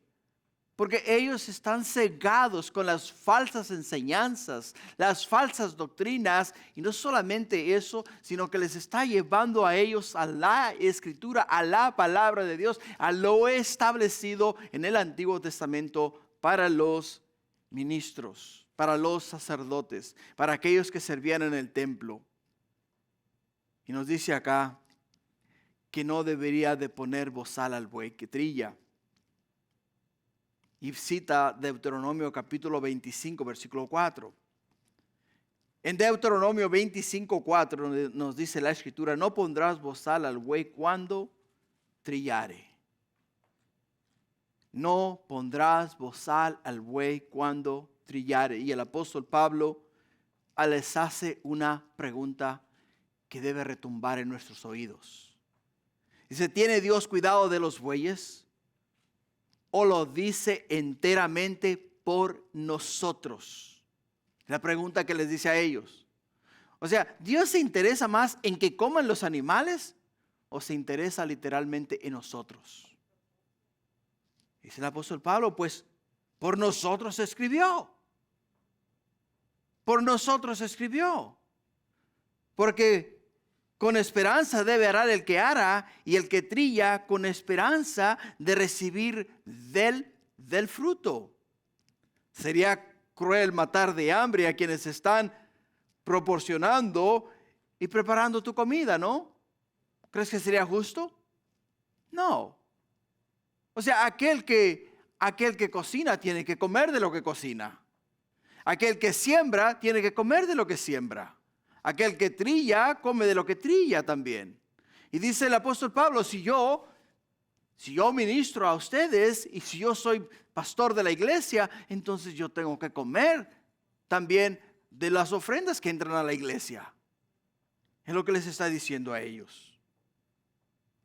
Porque ellos están cegados con las falsas enseñanzas, las falsas doctrinas, y no solamente eso, sino que les está llevando a ellos a la Escritura, a la palabra de Dios, a lo establecido en el Antiguo Testamento para los ministros, para los sacerdotes, para aquellos que servían en el templo. Y nos dice acá que no debería de poner bozal al buey que trilla. Y cita Deuteronomio capítulo 25, versículo 4. En Deuteronomio 25, 4 nos dice la Escritura, no pondrás bozal al buey cuando trillare. No pondrás bozal al buey cuando trillare. Y el apóstol Pablo les hace una pregunta que debe retumbar en nuestros oídos. Dice, ¿tiene Dios cuidado de los bueyes? ¿O lo dice enteramente por nosotros? La pregunta que les dice a ellos. O sea, ¿Dios se interesa más en que coman los animales o se interesa literalmente en nosotros? Dice el apóstol Pablo, pues por nosotros escribió. Por nosotros escribió. Porque con esperanza debe arar el que ara, y el que trilla con esperanza de recibir del fruto. Sería cruel matar de hambre a quienes están proporcionando y preparando tu comida, ¿no? ¿Crees que sería justo? No. O sea, aquel que cocina tiene que comer de lo que cocina. Aquel que siembra tiene que comer de lo que siembra. Aquel que trilla, come de lo que trilla también. Y dice el apóstol Pablo, si yo ministro a ustedes y si yo soy pastor de la iglesia, entonces yo tengo que comer también de las ofrendas que entran a la iglesia. Es lo que les está diciendo a ellos.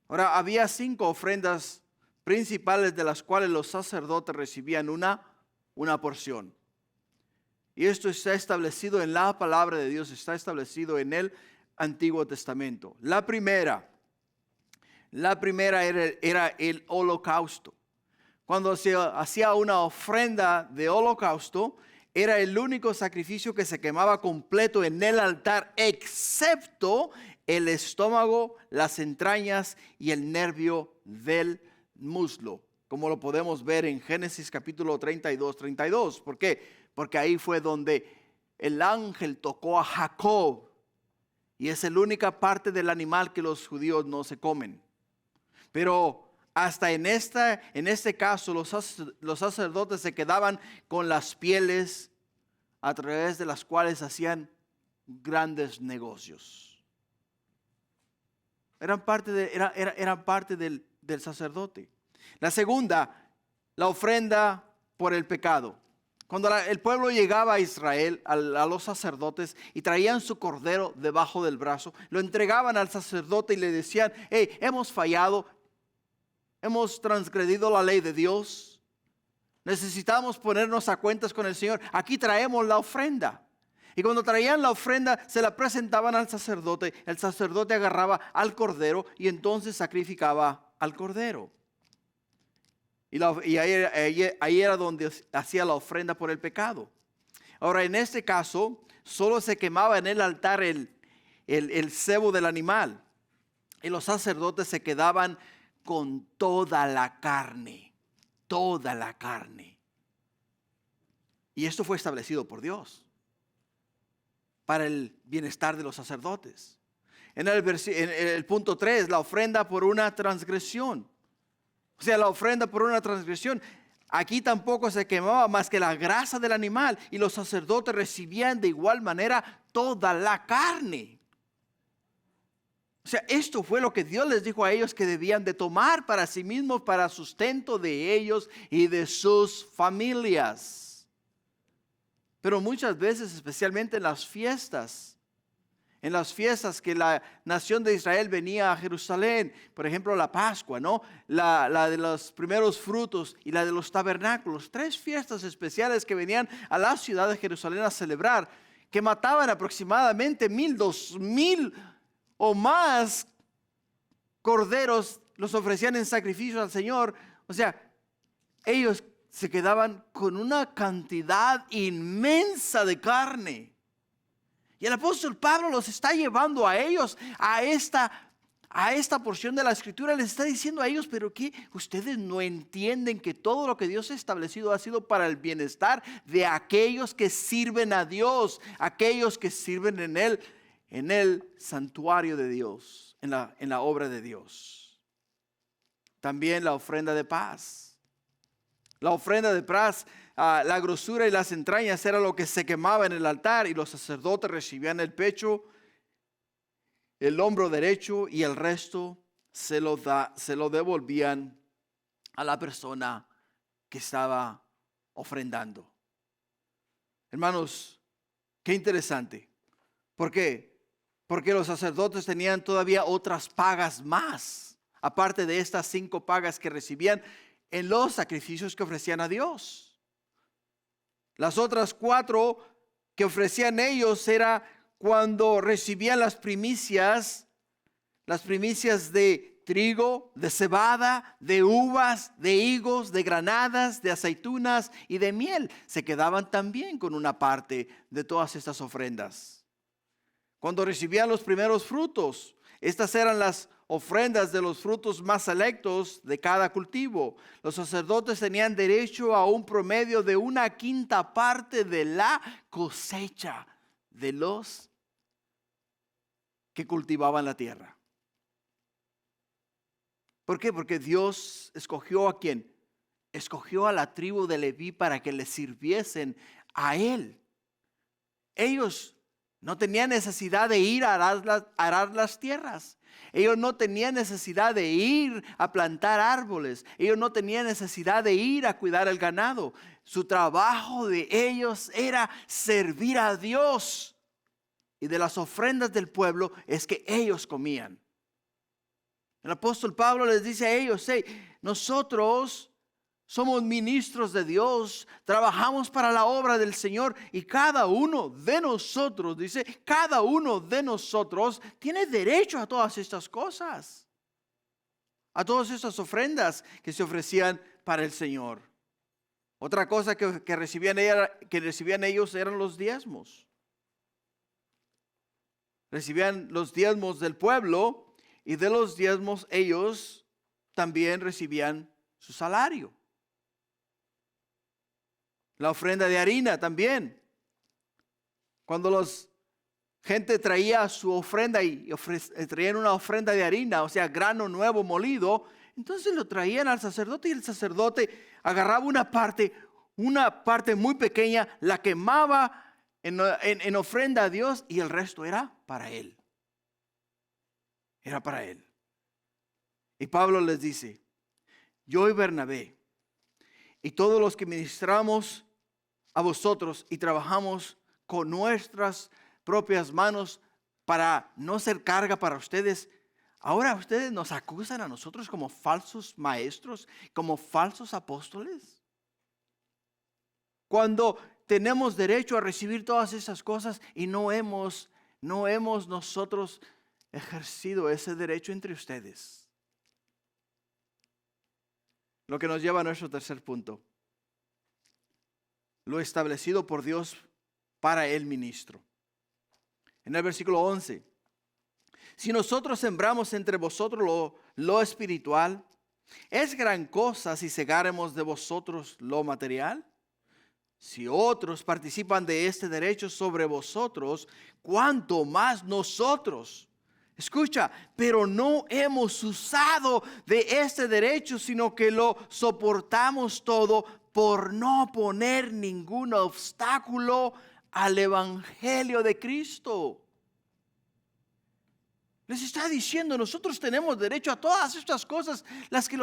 Ahora, había 5 ofrendas principales de las cuales los sacerdotes recibían una porción. Y esto está establecido en la palabra de Dios, está establecido en el Antiguo Testamento. La primera era el holocausto. Cuando se hacía una ofrenda de holocausto, era el único sacrificio que se quemaba completo en el altar, excepto el estómago, las entrañas y el nervio del muslo, como lo podemos ver en Génesis capítulo 32. ¿Por qué? Porque ahí fue donde el ángel tocó a Jacob. Y es la única parte del animal que los judíos no se comen. Pero hasta en este caso los sacerdotes se quedaban con las pieles a través de las cuales hacían grandes negocios. Eran parte del sacerdote. La segunda, la ofrenda por el pecado. Cuando el pueblo llegaba a Israel, a los sacerdotes, y traían su cordero debajo del brazo, lo entregaban al sacerdote y le decían, hey, hemos fallado, hemos transgredido la ley de Dios, necesitamos ponernos a cuentas con el Señor, aquí traemos la ofrenda. Y cuando traían la ofrenda, se la presentaban al sacerdote, el sacerdote agarraba al cordero y entonces sacrificaba al cordero. Y ahí era donde hacía la ofrenda por el pecado. Ahora, en este caso, solo se quemaba en el altar el sebo del animal. Y los sacerdotes se quedaban con toda la carne. Toda la carne. Y esto fue establecido por Dios para el bienestar de los sacerdotes. En el punto 3, la ofrenda por una transgresión. O sea, la ofrenda por una transgresión. Aquí tampoco se quemaba más que la grasa del animal y los sacerdotes recibían de igual manera toda la carne. O sea, esto fue lo que Dios les dijo a ellos que debían de tomar para sí mismos, para sustento de ellos y de sus familias. Pero muchas veces, especialmente en las fiestas que la nación de Israel venía a Jerusalén, por ejemplo la Pascua, ¿no? La de los primeros frutos y la de los tabernáculos, 3 fiestas especiales que venían a la ciudad de Jerusalén a celebrar, que mataban aproximadamente 1,000, 2,000 o más corderos, los ofrecían en sacrificio al Señor. O sea, ellos se quedaban con una cantidad inmensa de carne. Y el apóstol Pablo los está llevando a ellos a esta porción de la escritura. Les está diciendo a ellos, pero que ustedes no entienden que todo lo que Dios ha establecido ha sido para el bienestar de aquellos que sirven a Dios, aquellos que sirven en el santuario de Dios, en la obra de Dios. También la ofrenda de paz. La ofrenda de paz, la grosura y las entrañas era lo que se quemaba en el altar, y los sacerdotes recibían el pecho, el hombro derecho, y el resto se lo devolvían a la persona que estaba ofrendando. Hermanos, qué interesante. ¿Por qué? Porque los sacerdotes tenían todavía otras pagas más, aparte de estas 5 pagas que recibían en los sacrificios que ofrecían a Dios. Las otras 4 que ofrecían ellos era cuando recibían las primicias de trigo, de cebada, de uvas, de higos, de granadas, de aceitunas y de miel. Se quedaban también con una parte de todas estas ofrendas. Cuando recibían los primeros frutos, estas eran las ofrendas de los frutos más selectos de cada cultivo. Los sacerdotes tenían derecho a un promedio de 1/5 parte de la cosecha de los que cultivaban la tierra. ¿Por qué? Porque Dios escogió ¿a quién? Escogió a la tribu de Leví para que le sirviesen a Él. Ellos no tenían necesidad de ir a arar las tierras. Ellos no tenían necesidad de ir a plantar árboles. Ellos no tenían necesidad de ir a cuidar el ganado. Su trabajo de ellos era servir a Dios. Y de las ofrendas del pueblo es que ellos comían. El apóstol Pablo les dice a ellos, nosotros somos ministros de Dios, trabajamos para la obra del Señor, y cada uno de nosotros, dice, cada uno de nosotros tiene derecho a todas estas cosas, a todas estas ofrendas que se ofrecían para el Señor. Otra cosa que recibían ellos eran los diezmos. Recibían los diezmos del pueblo, y de los diezmos ellos también recibían su salario. La ofrenda de harina también. Cuando gente traía su ofrenda y traían una ofrenda de harina, o sea, grano nuevo molido, entonces lo traían al sacerdote, y el sacerdote agarraba una parte muy pequeña, la quemaba en ofrenda a Dios, y el resto era para él. Era para él. Y Pablo les dice, yo y Bernabé y todos los que ministramos a vosotros y trabajamos con nuestras propias manos para no ser carga para ustedes, ahora ustedes nos acusan a nosotros como falsos maestros, como falsos apóstoles, cuando tenemos derecho a recibir todas esas cosas y no hemos nosotros ejercido ese derecho entre ustedes. Lo que nos lleva a nuestro tercer punto. Lo establecido por Dios para el ministro. En el versículo 11. Si nosotros sembramos entre vosotros lo espiritual, ¿es gran cosa si segáremos de vosotros lo material? Si otros participan de este derecho sobre vosotros, ¿cuánto más nosotros? Escucha, pero no hemos usado de este derecho, sino que lo soportamos todo por no poner ningún obstáculo al evangelio de Cristo. Les está diciendo, nosotros tenemos derecho a todas estas cosas, las que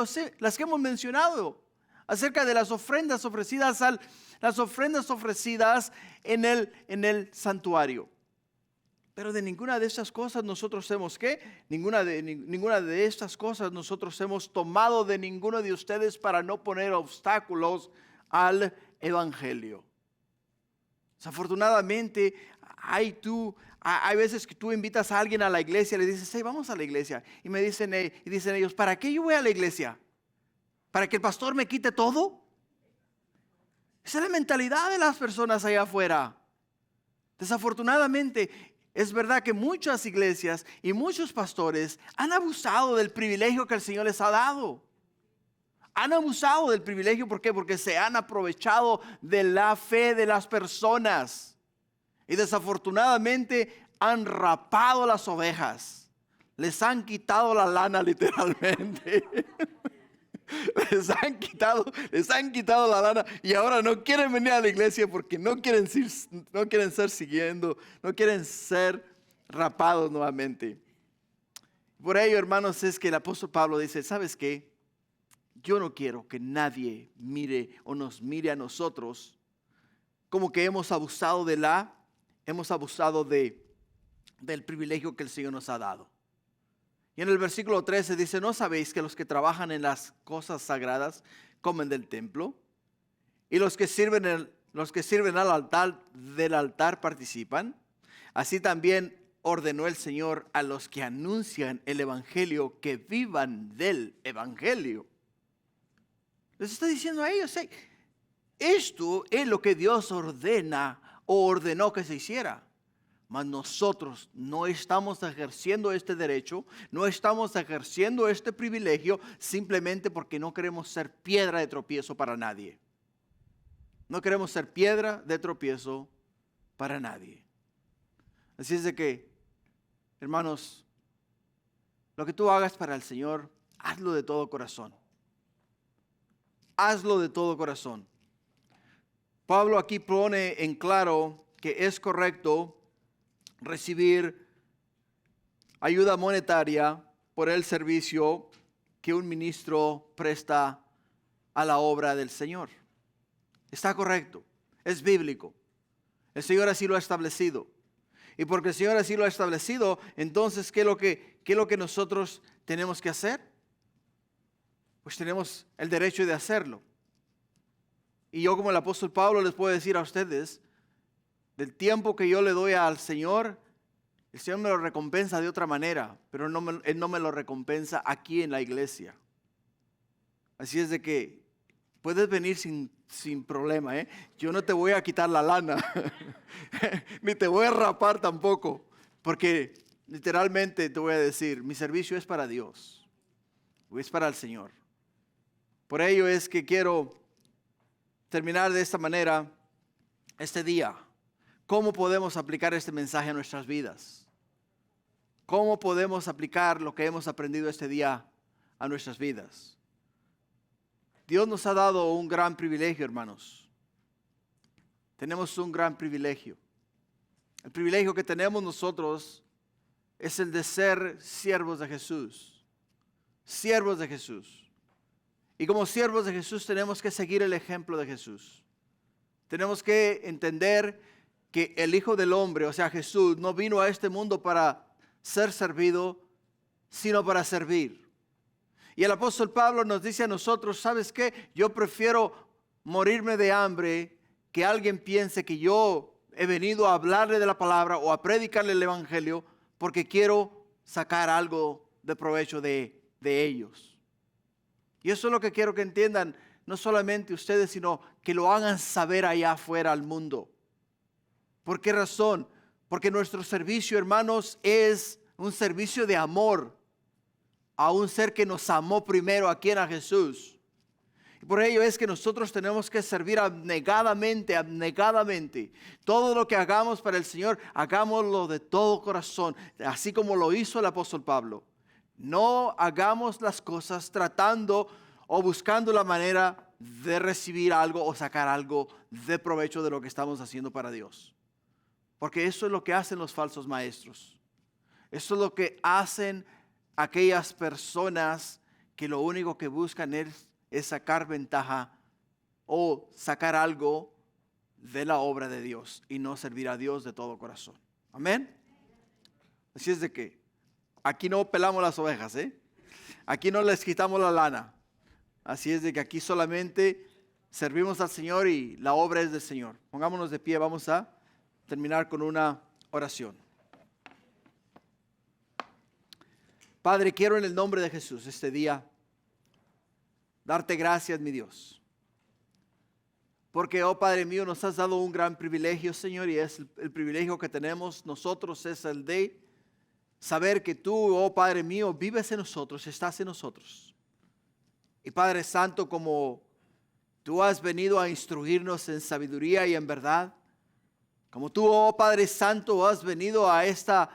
hemos mencionado, acerca de las ofrendas ofrecidas en el santuario. Pero de ninguna de estas cosas nosotros hemos, ¿qué? Ninguna de estas cosas nosotros hemos tomado de ninguno de ustedes para no poner obstáculos al evangelio. Desafortunadamente, hay veces que tú invitas a alguien a la iglesia y le dices, hey, vamos a la iglesia. Y dicen ellos, ¿para qué yo voy a la iglesia? ¿Para que el pastor me quite todo? Esa es la mentalidad de las personas allá afuera. Desafortunadamente, es verdad que muchas iglesias y muchos pastores han abusado del privilegio que el Señor les ha dado. Han abusado del privilegio, ¿por qué? Porque se han aprovechado de la fe de las personas. Y desafortunadamente han rapado las ovejas. Les han quitado la lana literalmente. Les han quitado la lana y ahora no quieren venir a la iglesia porque no quieren ser rapados nuevamente. Por ello, hermanos, es que el apóstol Pablo dice, ¿sabes qué? Yo no quiero que nadie mire o nos mire a nosotros como que hemos abusado del privilegio que el Señor nos ha dado. Y en el versículo 13 dice, ¿no sabéis que los que trabajan en las cosas sagradas comen del templo? Y los que sirven al altar participan. Así también ordenó el Señor a los que anuncian el evangelio que vivan del evangelio. Les está diciendo a ellos, esto es lo que Dios ordena o ordenó que se hiciera. Mas nosotros no estamos ejerciendo este derecho, no estamos ejerciendo este privilegio simplemente porque no queremos ser piedra de tropiezo para nadie. No queremos ser piedra de tropiezo para nadie. Así es de que, hermanos, lo que tú hagas para el Señor, hazlo de todo corazón. Hazlo de todo corazón. Pablo aquí pone en claro que es correcto recibir ayuda monetaria por el servicio que un ministro presta a la obra del Señor. Está correcto, es bíblico. El Señor así lo ha establecido. Y porque el Señor así lo ha establecido, entonces, ¿qué es lo que nosotros tenemos que hacer? Pues tenemos el derecho de hacerlo. Y yo, como el apóstol Pablo, les puedo decir a ustedes, del tiempo que yo le doy al Señor, el Señor me lo recompensa de otra manera, pero Él no me lo recompensa aquí en la iglesia. Así es de que puedes venir sin problema, ¿eh? Yo no te voy a quitar la lana, ni te voy a rapar tampoco, porque literalmente te voy a decir, mi servicio es para Dios, es para el Señor. Por ello es que quiero terminar de esta manera este día. ¿Cómo podemos aplicar este mensaje a nuestras vidas? ¿Cómo podemos aplicar lo que hemos aprendido este día a nuestras vidas? Dios nos ha dado un gran privilegio, hermanos. Tenemos un gran privilegio. El privilegio que tenemos nosotros es el de ser siervos de Jesús. Siervos de Jesús. Y como siervos de Jesús tenemos que seguir el ejemplo de Jesús. Tenemos que entender que el Hijo del Hombre, o sea Jesús, no vino a este mundo para ser servido, sino para servir. Y el apóstol Pablo nos dice a nosotros, ¿sabes qué? Yo prefiero morirme de hambre que alguien piense que yo he venido a hablarle de la palabra o a predicarle el evangelio porque quiero sacar algo de provecho de ellos. Y eso es lo que quiero que entiendan, no solamente ustedes, sino que lo hagan saber allá afuera al mundo. ¿Por qué razón? Porque nuestro servicio, hermanos, es un servicio de amor a un ser que nos amó primero, a quien a Jesús. Y por ello es que nosotros tenemos que servir abnegadamente. Todo lo que hagamos para el Señor, hagámoslo de todo corazón, así como lo hizo el apóstol Pablo. No hagamos las cosas tratando o buscando la manera de recibir algo o sacar algo de provecho de lo que estamos haciendo para Dios. Porque eso es lo que hacen los falsos maestros. Eso es lo que hacen aquellas personas que lo único que buscan es sacar ventaja o sacar algo de la obra de Dios y no servir a Dios de todo corazón. Amén. Así es de que aquí no pelamos las ovejas, Aquí no les quitamos la lana. Así es de que aquí solamente servimos al Señor y la obra es del Señor. Pongámonos de pie, vamos a terminar con una oración. Padre, quiero en el nombre de Jesús este día darte gracias, mi Dios. Porque, oh Padre mío, nos has dado un gran privilegio, Señor, y es el privilegio que tenemos nosotros, es el de saber que tú, oh Padre mío, vives en nosotros, estás en nosotros. Y Padre Santo, como tú has venido a instruirnos en sabiduría y en verdad, como tú, oh Padre Santo, has venido a esta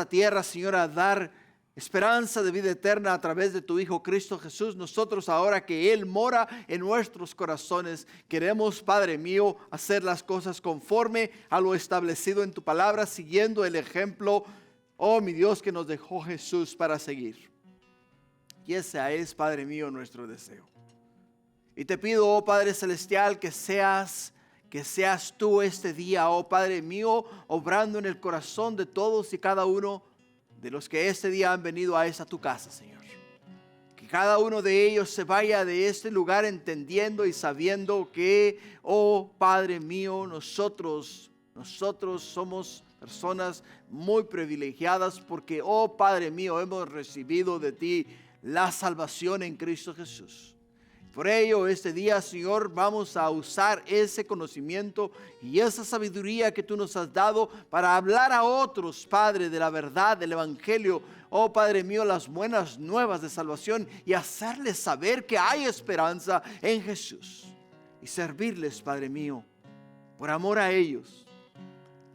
tierra, Señor, a dar esperanza de vida eterna a través de tu Hijo Cristo Jesús. Nosotros ahora que Él mora en nuestros corazones, queremos, Padre mío, hacer las cosas conforme a lo establecido en tu palabra, siguiendo el ejemplo, oh mi Dios, que nos dejó Jesús para seguir. Y ese es, Padre mío, nuestro deseo. Y te pido, oh Padre Celestial, que seas tú este día, oh Padre mío, obrando en el corazón de todos y cada uno de los que este día han venido a esta tu casa, Señor. Que cada uno de ellos se vaya de este lugar entendiendo y sabiendo que, oh Padre mío, nosotros somos personas muy privilegiadas porque, oh Padre mío, hemos recibido de ti la salvación en Cristo Jesús. Por ello, este día, Señor, vamos a usar ese conocimiento y esa sabiduría que tú nos has dado para hablar a otros, Padre, de la verdad, del Evangelio. Oh, Padre mío, las buenas nuevas de salvación y hacerles saber que hay esperanza en Jesús. Y servirles, Padre mío, por amor a ellos.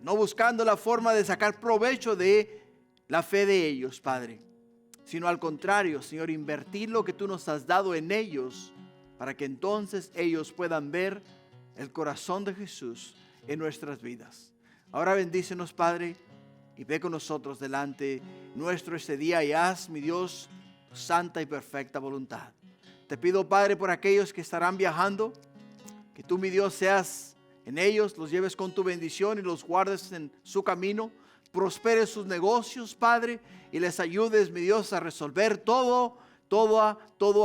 No buscando la forma de sacar provecho de la fe de ellos, Padre. Sino al contrario, Señor, invertir lo que tú nos has dado en ellos, para que entonces ellos puedan ver el corazón de Jesús en nuestras vidas. Ahora bendícenos, Padre, y ve con nosotros delante nuestro este día y haz, mi Dios, tu santa y perfecta voluntad. Te pido, Padre, por aquellos que estarán viajando, que tú, mi Dios, seas en ellos, los lleves con tu bendición y los guardes en su camino. Prosperes sus negocios, Padre, y les ayudes, mi Dios, a resolver todo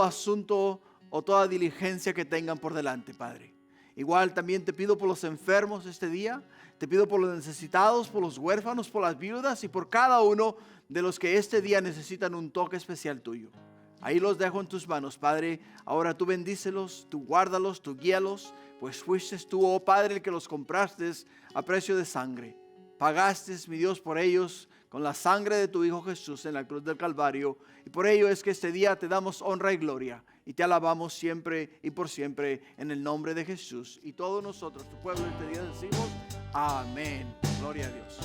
asunto o toda diligencia que tengan por delante, Padre. Igual también te pido por los enfermos este día, te pido por los necesitados, por los huérfanos, por las viudas y por cada uno de los que este día necesitan un toque especial tuyo. Ahí los dejo en tus manos, Padre. Ahora tú bendícelos, tú guárdalos, tú guíalos, pues fuiste tú, oh Padre, el que los compraste a precio de sangre. Pagaste, mi Dios, por ellos con la sangre de tu Hijo Jesús en la cruz del Calvario. Y por ello es que este día te damos honra y gloria. Y te alabamos siempre y por siempre en el nombre de Jesús. Y todos nosotros, tu pueblo, este día decimos amén. Gloria a Dios.